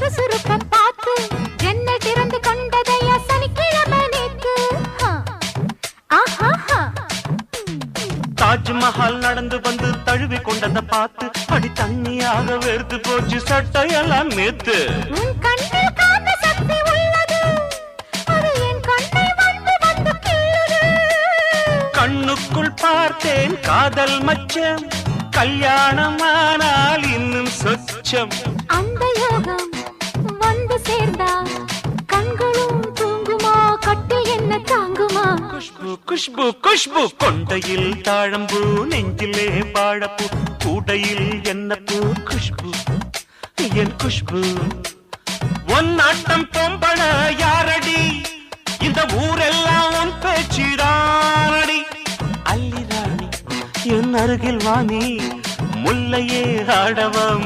சுறுசுறுப்ப பார்த்து என்ன திறந்து கொண்டதையா சனிக்கிழமை நேத்து தாஜ்மஹால் நடந்து வந்து தழுவி கொண்டத பார்த்து அடி தண்ணியாக வெறுத்து போச்சு சட்டையெல்லாம் நேத்து உன் கண்ணில் காந்த சக்தி உள்ளது அது என் கண்ணை வந்து வந்து கிள்ளுது கண்ணுக்குள் பார்த்தேன் காதல் மச்சம் கல்யாணமானால் இன்னும் சொச்சம் அந்த யோகம் வந்து சேர்ந்தா கண்களும் தூங்குமா கட்டில் என்ன தாங்குமா குஷ்பு குஷ்பு குஷ்பு கொண்டையில் தாழம்பூ நெஞ்சிலே பாழப்பூ கூடையில் என்ன பூ குஷ்பு என் குஷ்பு ஒன்னாட்டம் பொம்பள யாரடி இந்த ஊரெல்லாம் உன் பேச்சிடானடி அல்லி ராணி என் அருகில் வாணி முல்லையே ஆடவம்